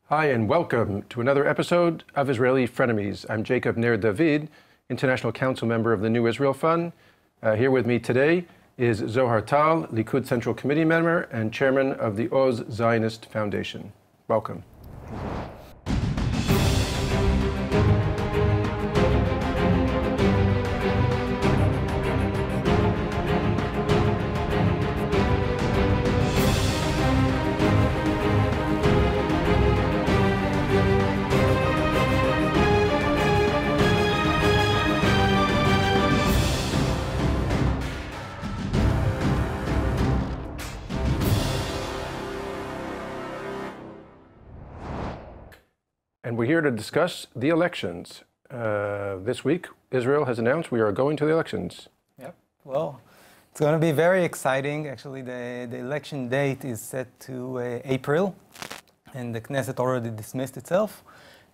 Hi, and welcome to another episode of Israeli Frenemies. I'm Jacob Ner David, International Council Member of the New Israel Fund. Here with me today is Zohar Tal, Likud Central Committee Member and Chairman of the Oz Zionist Foundation. Welcome. And we're here to discuss the elections. This week, Israel has announced we are going to the elections. Yep. Well, it's going to be very exciting. Actually, the election date is set to April, and the Knesset already dismissed itself.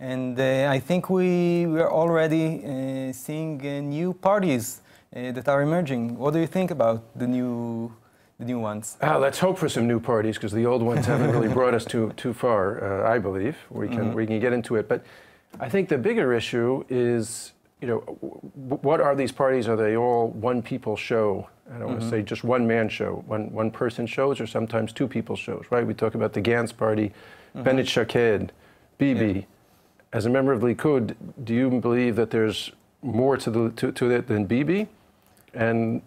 And I think we are already seeing new parties that are emerging. What do you think about the new ones? Let's hope for some new parties, because the old ones haven't really brought us too far, I believe. We can get into it. But I think the bigger issue is, what are these parties? Are they all one people show? I don't want to say just one man show, one person shows, or sometimes two people shows, right? We talk about the Gantz party, Bennett Shaked, Bibi. Yeah. As a member of the Likud, do you believe that there's more to it than Bibi? And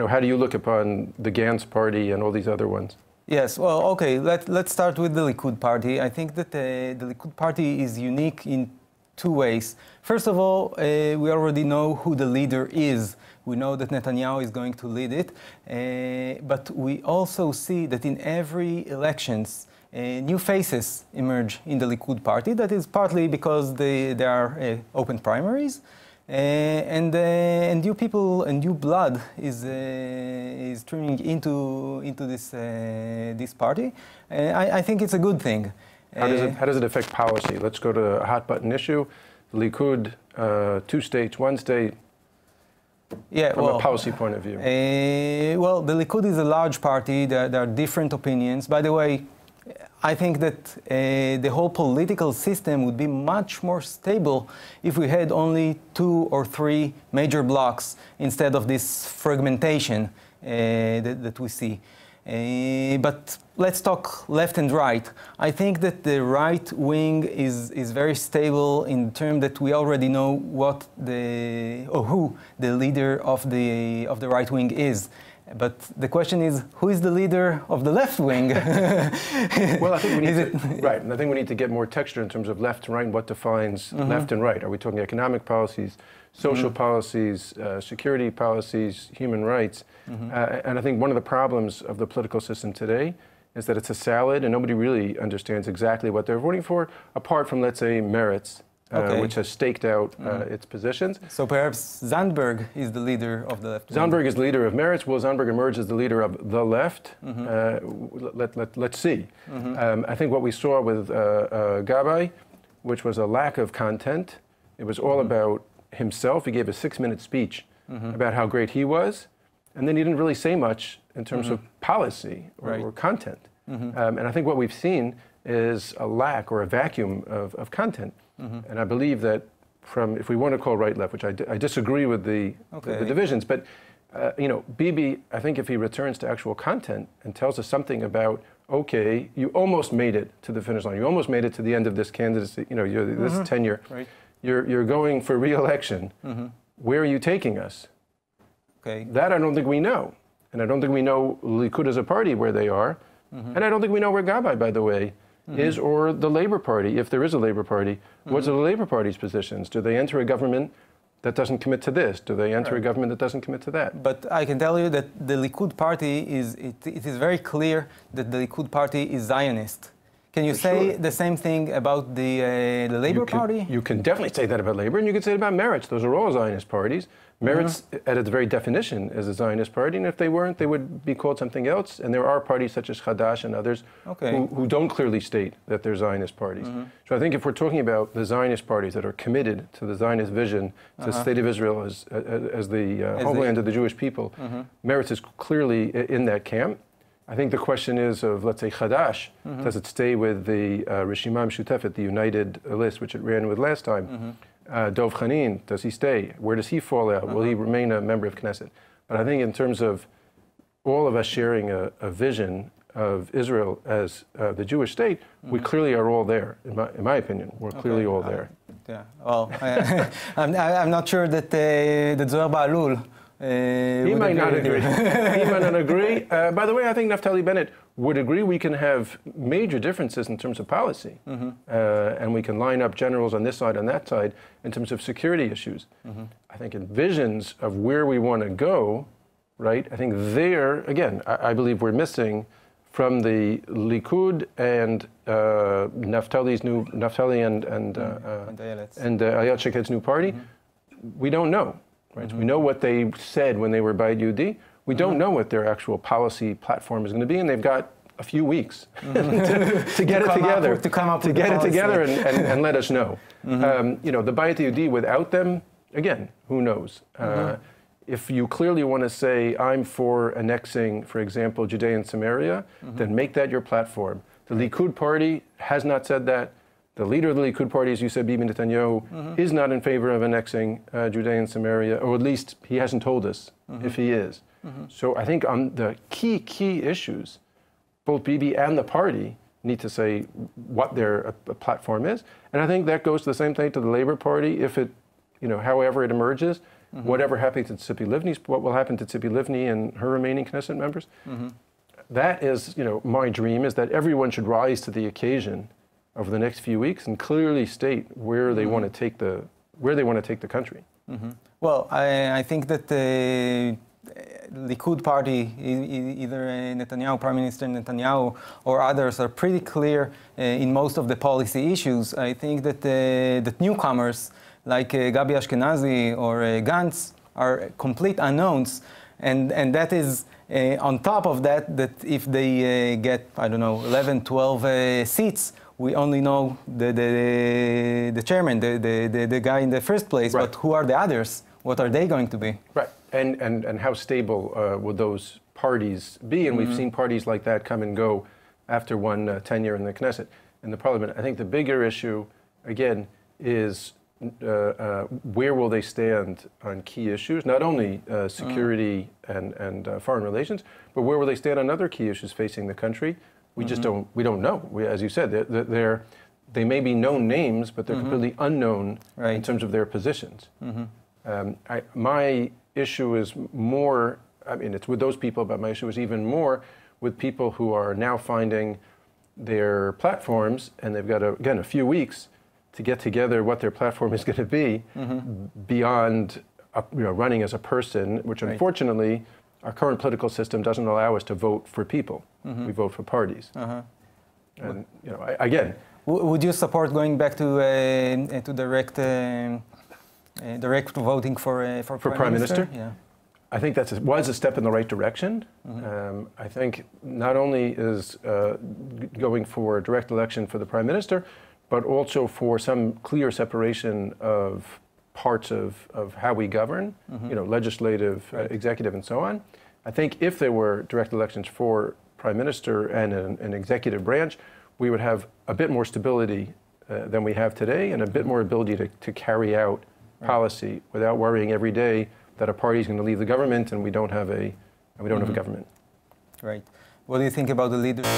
how do you look upon the Gantz party and all these other ones? Yes, well, okay, let's start with the Likud party. I think that the Likud party is unique in two ways. First of all, we already know who the leader is. We know that Netanyahu is going to lead it. But we also see that in every elections, new faces emerge in the Likud party. That is partly because there are open primaries. And new people and new blood is streaming into this party. I think it's a good thing. How does it affect policy? Let's go to a hot button issue. The Likud, 2 states, 1 state. Yeah, from a policy point of view. Well, the Likud is a large party. There are different opinions. By the way, I think that the whole political system would be much more stable if we had only 2 or 3 major blocks instead of this fragmentation that we see. But let's talk left and right. I think that the right wing is very stable in terms that we already know who the leader of the right wing is. But the question is, who is the leader of the left wing? Well, I think we need right, and I think we need to get more texture in terms of left and right, and what defines left and right. Are we talking economic policies, social policies, security policies, human rights? And I think one of the problems of the political system today is that it's a salad, and nobody really understands exactly what they're voting for, apart from, let's say, Meretz, which has staked out its positions. So perhaps Zandberg is the leader of the left. Zandberg is the leader of Meretz. Will Zandberg emerge as the leader of the left? Let's see. I think what we saw with Gabay, which was a lack of content, it was all about himself. He gave a 6-minute speech about how great he was, and then he didn't really say much in terms of policy or content. And I think what we've seen is a lack or a vacuum of content. And I believe that if we want to call right-left, which I disagree with the divisions, but Bibi, I think if he returns to actual content and tells us something about, okay, you almost made it to the finish line, you almost made it to the end of this candidacy, this tenure, you're going for re-election, where are you taking us? That I don't think we know. And I don't think we know Likud as a party where they are, and I don't think we know where Gabay, by the way, is, or the Labour Party, if there is a Labour Party. What's the Labour Party's positions? Do they enter a government that doesn't commit to this? Do they enter a government that doesn't commit to that? But I can tell you that the Likud Party it is very clear that the Likud Party is Zionist. Can you say the same thing about the Labour Party? You can definitely say that about Labour, and you can say it about Meretz. Those are all Zionist parties. Meretz, at its very definition, is a Zionist party, and if they weren't, they would be called something else. And there are parties such as Hadash and others who don't clearly state that they're Zionist parties. So I think if we're talking about the Zionist parties that are committed to the Zionist vision, to the state of Israel as the homeland of the Jewish people, Meretz is clearly in that camp. I think the question is of, let's say, Chadash, does it stay with the Rishima Mshutefet, the united list, which it ran with last time? Dov Khanin, does he stay? Where does he fall out? Will he remain a member of Knesset? But I think in terms of all of us sharing a vision of Israel as the Jewish state, we clearly are all there, in my opinion. We're clearly all there. Yeah, well, I'm not sure that Zohar Ba'alul he might not agree. He might not agree. By the way, I think Naftali Bennett would agree we can have major differences in terms of policy. And we can line up generals on this side, on that side, in terms of security issues. I think in visions of where we want to go, right, I think there, again, I believe we're missing from the Likud and Naftali and Ayat Sheked's new party, we don't know. Right? We know what they said when they were by UD. We don't know what their actual policy platform is going to be, and they've got a few weeks to get it together and let us know. You know, the Bayit UD without them, again, who knows? If you clearly want to say, I'm for annexing, for example, Judea and Samaria, then make that your platform. The Likud party has not said that. The leader of the Likud party, as you said, Bibi Netanyahu, is not in favor of annexing Judea and Samaria, or at least he hasn't told us if he is. So I think on the key issues, both Bibi and the party need to say what their platform is. And I think that goes the same thing to the Labour Party. If it, you know, however it emerges, whatever happens to Tzipi Livni, what will happen to Tzipi Livni and her remaining Knesset members, that is, you know, my dream is that everyone should rise to the occasion over the next few weeks and clearly state where they want to take the country. Well, I think that the Likud party, either Netanyahu, Prime Minister Netanyahu, or others, are pretty clear in most of the policy issues. I think that that newcomers like Gabi Ashkenazi or Gantz are complete unknowns, and that is on top of that, that if they get, I don't know, 11, 12 seats, we only know the chairman, the guy in the first place, right. But who are the others? What are they going to be? Right, and how stable would those parties be? And we've seen parties like that come and go after one tenure in the Knesset, in the parliament. I think the bigger issue, again, is where will they stand on key issues, not only security and foreign relations, but where will they stand on other key issues facing the country? We just don't know. As you said, they may be known names, but they're completely unknown in terms of their positions. My issue is more, I mean, it's with those people, but my issue is even more with people who are now finding their platforms, and they've got, again, a few weeks to get together what their platform is going to be beyond running as a person, which unfortunately our current political system doesn't allow us to vote for people. We vote for parties. And again, would you support going back to direct voting for Prime Minister? Yeah. I think that was a step in the right direction. I think not only is going for a direct election for the Prime Minister, but also for some clear separation of parts of how we govern, legislative, executive, and so on. I think if there were direct elections for Prime Minister and an executive branch, we would have a bit more stability than we have today, and a bit more ability to carry out policy without worrying every day that a party is going to leave the government and we don't have a government. Right. What do you think about the leadership?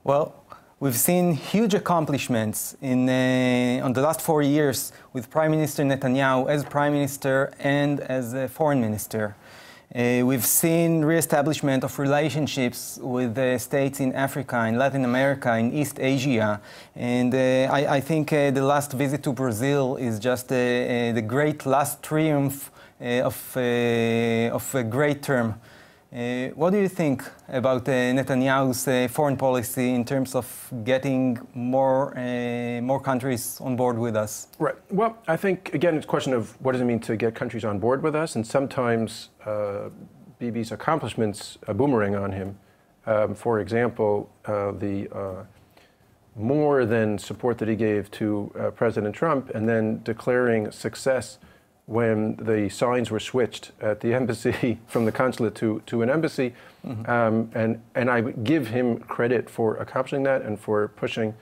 Well, we've seen huge accomplishments on the last 4 years with Prime Minister Netanyahu as Prime Minister and as Foreign Minister. We've seen re-establishment of relationships with states in Africa, in Latin America, in East Asia. And I think the last visit to Brazil is just the great last triumph of a great term. What do you think about Netanyahu's foreign policy in terms of getting more countries on board with us? Right. Well, I think, again, it's a question of what does it mean to get countries on board with us, and sometimes Bibi's accomplishments boomerang on him. For example, the more than support that he gave to President Trump, and then declaring success when the signs were switched at the embassy from the consulate to an embassy. And I would give him credit for accomplishing that and for pushing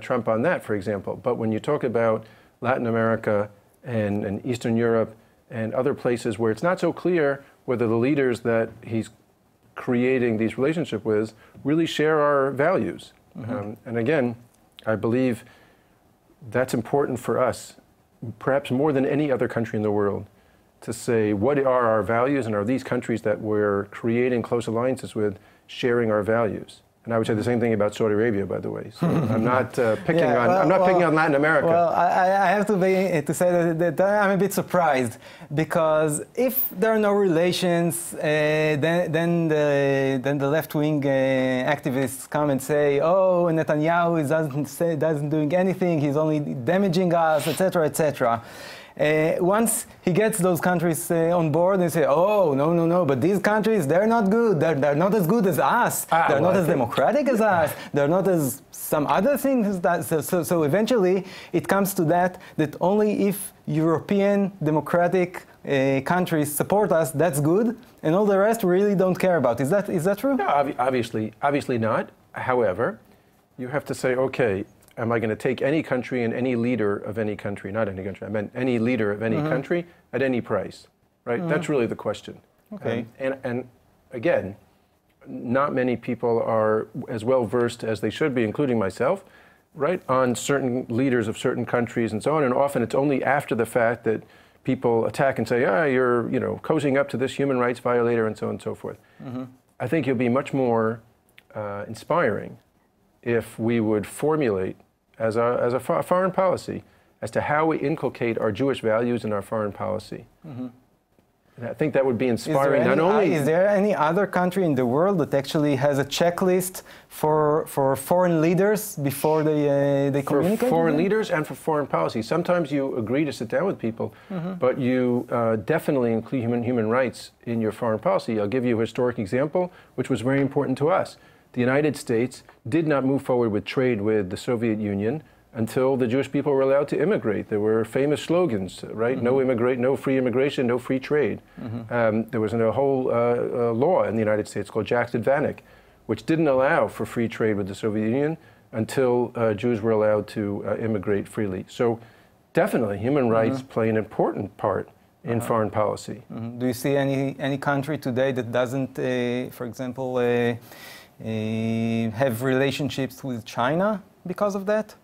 Trump on that, for example. But when you talk about Latin America and Eastern Europe and other places where it's not so clear whether the leaders that he's creating these relationships with really share our values. And again, I believe that's important for us, perhaps more than any other country in the world, to say what are our values, and are these countries that we're creating close alliances with sharing our values. And I would say the same thing about Saudi Arabia, by the way. So I'm not picking on Latin America. Well, I have to say that I'm a bit surprised, because if there are no relations, then the left-wing activists come and say, "Oh, Netanyahu doesn't doing anything. He's only damaging us, etc., etc." Once he gets those countries on board and say, "Oh, no, but these countries, they're not good. They're not as good as us. They're not as democratic as us. They're not as some other things." So eventually it comes to that only if European democratic countries support us, that's good, and all the rest we really don't care about. Is that true? No, obviously not. However, you have to say, okay, am I going to take any country and any leader of any country, not any country, I meant any leader of any country at any price, right? That's really the question. Okay. And again, not many people are as well versed as they should be, including myself, right, on certain leaders of certain countries and so on. And often it's only after the fact that people attack and say, you're cozying up to this human rights violator and so on and so forth. I think it'll be much more inspiring if we would formulate as a foreign policy as to how we inculcate our Jewish values in our foreign policy. And I think that would be inspiring. Is there any other country in the world that actually has a checklist for foreign leaders before they communicate? For foreign leaders and for foreign policy. Sometimes you agree to sit down with people, but you definitely include human rights in your foreign policy. I'll give you a historic example, which was very important to us. The United States did not move forward with trade with the Soviet Union until the Jewish people were allowed to immigrate. There were famous slogans, right? No free immigration, no free trade. There was a whole law in the United States called Jackson-Vanik, which didn't allow for free trade with the Soviet Union until Jews were allowed to immigrate freely. So definitely human rights play an important part in foreign policy. Do you see any country today that doesn't, for example, have relationships with China because of that?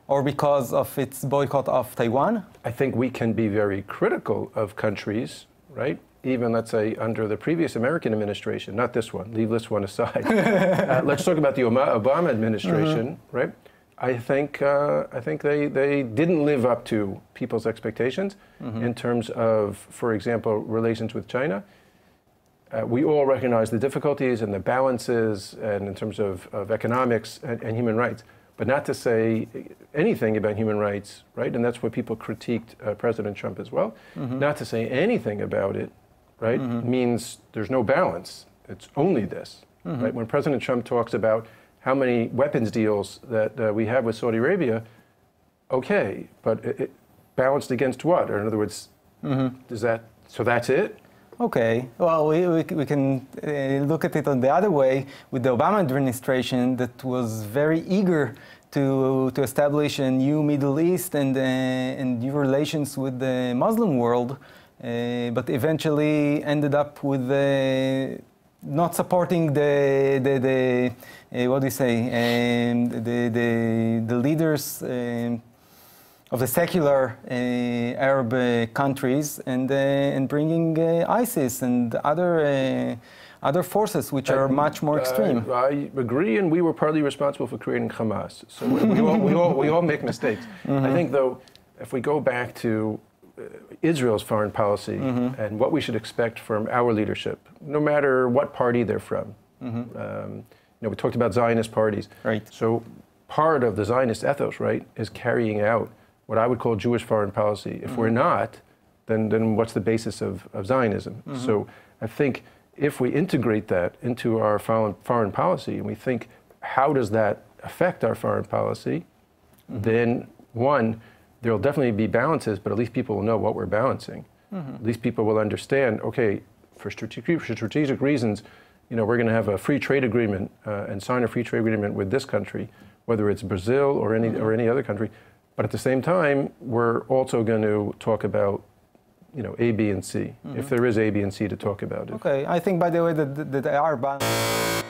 Or because of its boycott of Taiwan? I think we can be very critical of countries, right? Even, let's say, under the previous American administration, not this one, leave this one aside. Let's talk about the Obama administration, right? I think they didn't live up to people's expectations in terms of, for example, relations with China. We all recognize the difficulties and the balances and in terms of economics and human rights, but not to say anything about human rights, right? And that's what people critiqued President Trump as well. Not to say anything about it, right, means there's no balance. It's only this, right? When President Trump talks about how many weapons deals that we have with Saudi Arabia, okay, but it balanced against what? Or in other words, so that's it? Okay, well, we can look at it on the other way with the Obama administration that was very eager to establish a new Middle East and new relations with the Muslim world, but eventually ended up with not supporting the what do you say, the leaders of the secular Arab countries and bringing ISIS and other forces which are much more extreme. I agree, and we were partly responsible for creating Hamas. So we all make mistakes. I think, though, if we go back to Israel's foreign policy and what we should expect from our leadership, no matter what party they're from. We talked about Zionist parties. Right. So part of the Zionist ethos, right, is carrying out what I would call Jewish foreign policy. If we're not, then what's the basis of Zionism? So I think if we integrate that into our foreign policy and we think, how does that affect our foreign policy, then one, there'll definitely be balances, but at least people will know what we're balancing. At least people will understand, okay, for strategic reasons, we're going to have a free trade agreement and sign a free trade agreement with this country, whether it's Brazil or any other country. But at the same time, we're also going to talk about A, B, and C, if there is A, B, and C to talk about it. Okay, I think, by the way, that there are balances.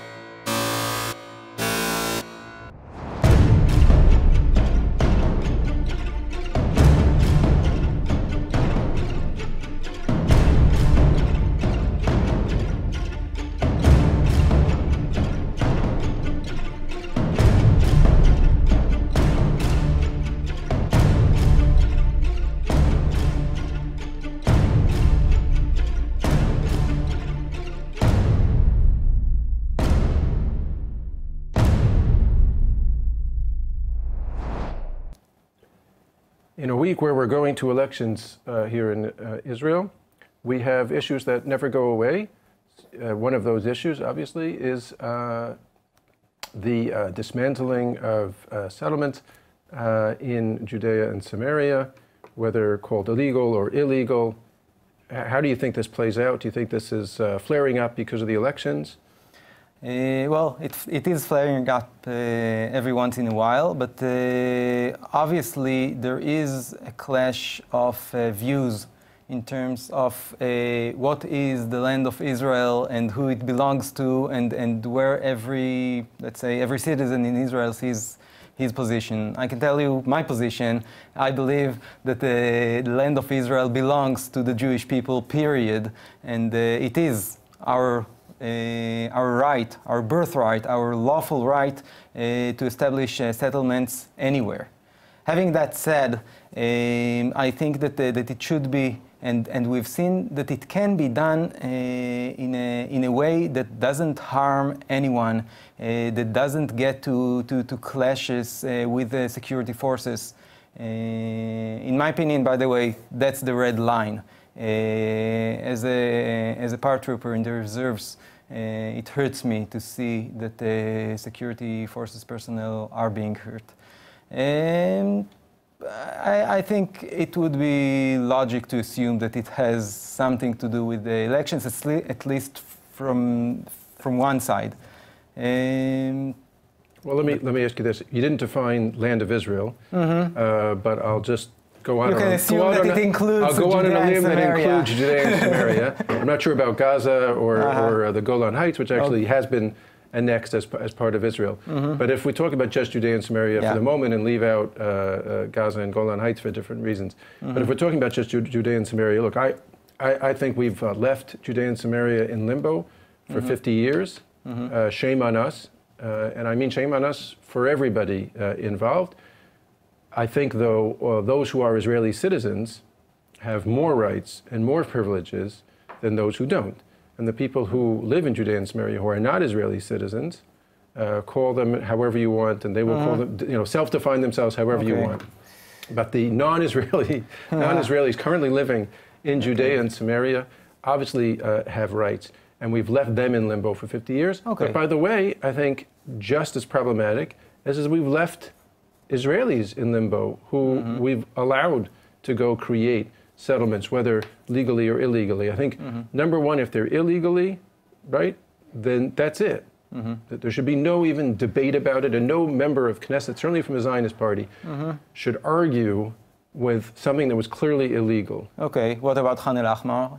In a week where we're going to elections here in Israel, we have issues that never go away. One of those issues, obviously, is the dismantling of settlements in Judea and Samaria, whether called illegal or illegal. How do you think this plays out? Do you think this is flaring up because of the elections? Well, it is flaring up every once in a while, but obviously there is a clash of views in terms of what is the land of Israel and who it belongs to, and where every citizen in Israel sees his position. I can tell you my position. I believe that the land of Israel belongs to the Jewish people, period, and it is our right, our birthright, our lawful right to establish settlements anywhere. Having that said, I think that it should be, and we've seen that it can be done in a way that doesn't harm anyone, that doesn't get to clashes with the security forces. In my opinion, by the way, that's the red line. As a paratrooper in the reserves, it hurts me to see that the security forces personnel are being hurt. I think it would be logic to assume that it has something to do with the elections, at least from one side. Well, let me ask you this: you didn't define land of Israel, but I'll just go on. You can assume that it includes Judea and Samaria. I'll go on a limb that includes Judea and Samaria. I'm not sure about Gaza or the Golan Heights, which actually has been annexed as part of Israel. But if we talk about just Judea and Samaria for the moment and leave out Gaza and Golan Heights for different reasons, but if we're talking about just Judea and Samaria, look, I think we've left Judea and Samaria in limbo for 50 years. Shame on us, and I mean shame on us for everybody involved. I think, though, those who are Israeli citizens have more rights and more privileges than those who don't. And the people who live in Judea and Samaria who are not Israeli citizens, call them however you want, and they will call them, self-define themselves however you want. But the non-Israelis currently living in Judea and Samaria obviously have rights, and we've left them in limbo for 50 years. But by the way, I think just as problematic as we've left Israelis in limbo, who we've allowed to go create settlements, whether legally or illegally. I think, number one, if they're illegally, right, then that's it. That there should be no even debate about it, and no member of Knesset, certainly from the Zionist party, should argue with something that was clearly illegal. Okay, what about Khan el-Ahmar?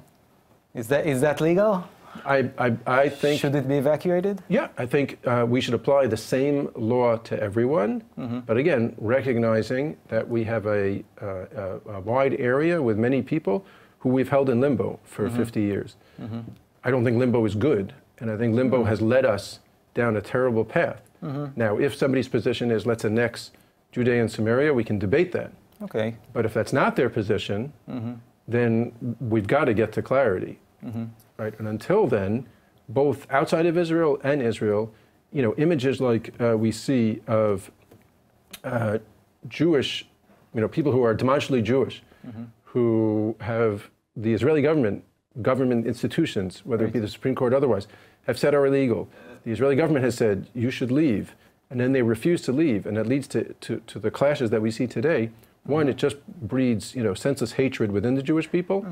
Is that legal? I think... Should it be evacuated? Yeah, I think we should apply the same law to everyone, but again, recognizing that we have a wide area with many people who we've held in limbo for 50 years. I don't think limbo is good, and I think limbo has led us down a terrible path. Now, if somebody's position is let's annex Judea and Samaria, we can debate that. Okay. But if that's not their position, then we've got to get to clarity. Right? And until then, both outside of Israel and Israel, you know, images like we see of Jewish, you know, people who are demonstrably Jewish, who have the Israeli government institutions, whether it be the Supreme Court or otherwise, have said are illegal. The Israeli government has said, you should leave, and then they refuse to leave, and that leads to the clashes that we see today. One, it just breeds, you know, senseless hatred within the Jewish people,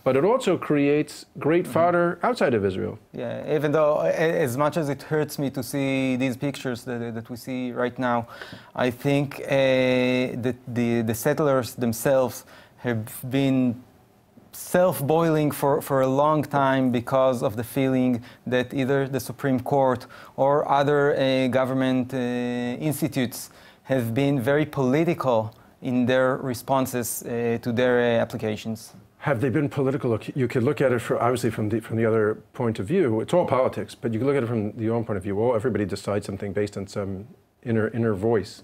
but it also creates great fodder outside of Israel. Yeah, even though, as much as it hurts me to see these pictures that we see right now, I think that the settlers themselves have been self-boiling for a long time because of the feeling that either the Supreme Court or other government institutes have been very political in their responses to their applications. Have they been political? You could look at it obviously from the other point of view. It's all politics, but you can look at it from your own point of view. Well, everybody decides something based on some inner voice.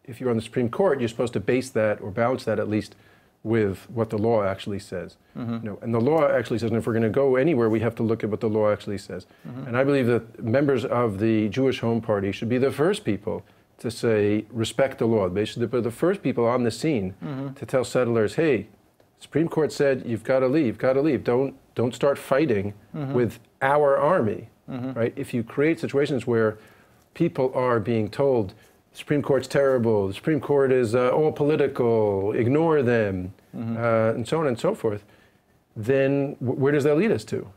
If you're on the Supreme Court, you're supposed to base that or balance that at least with what the law actually says. You know, and the law actually says, and if we're going to go anywhere, we have to look at what the law actually says. And I believe that members of the Jewish Home Party should be the first people to say, respect the law. They should be the first people on the scene to tell settlers, hey, Supreme Court said you've got to leave, Don't start fighting with our army, right? If you create situations where people are being told, the Supreme Court's terrible, the Supreme Court is all political, ignore them, and so on and so forth, then where does that lead us to?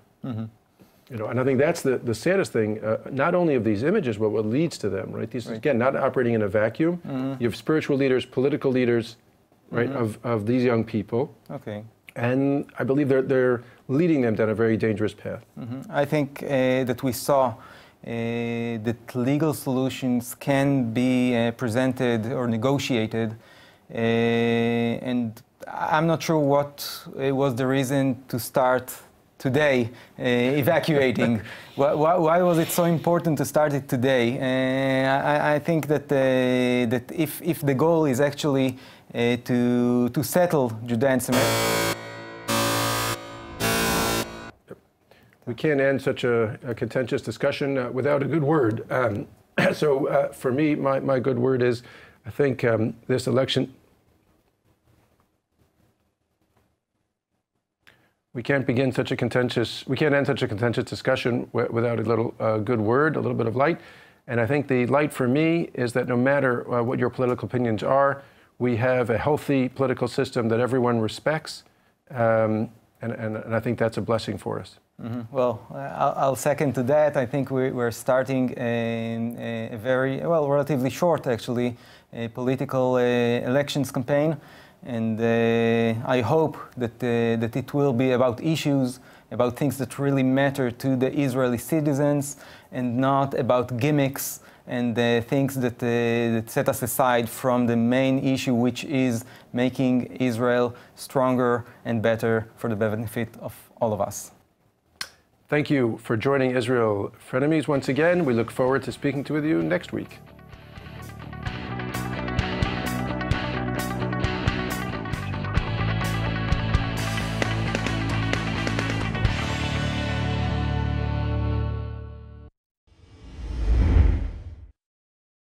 You know, and I think that's the saddest thing, not only of these images, but what leads to them, right? These, again, not operating in a vacuum. You have spiritual leaders, political leaders, right, of these young people. Okay. And I believe they're leading them down a very dangerous path. I think that we saw that legal solutions can be presented or negotiated, and I'm not sure what was the reason to start today evacuating. Why was it so important to start it today? I think that that if the goal is actually to settle Judea and Samaria. We can't end such a contentious discussion without a good word. So for me, my good word is, I think this election, we can't end such a contentious discussion without a little good word, a little bit of light. And I think the light for me is that no matter what your political opinions are, we have a healthy political system that everyone respects, and I think that's a blessing for us. Well, I'll second to that. I think we're starting a very, well, relatively short, actually, political elections campaign. And I hope that it will be about issues, about things that really matter to the Israeli citizens, and not about gimmicks and things that set us aside from the main issue, which is making Israel stronger and better for the benefit of all of us. Thank you for joining Israel Frenemies once again. We look forward to speaking with you next week.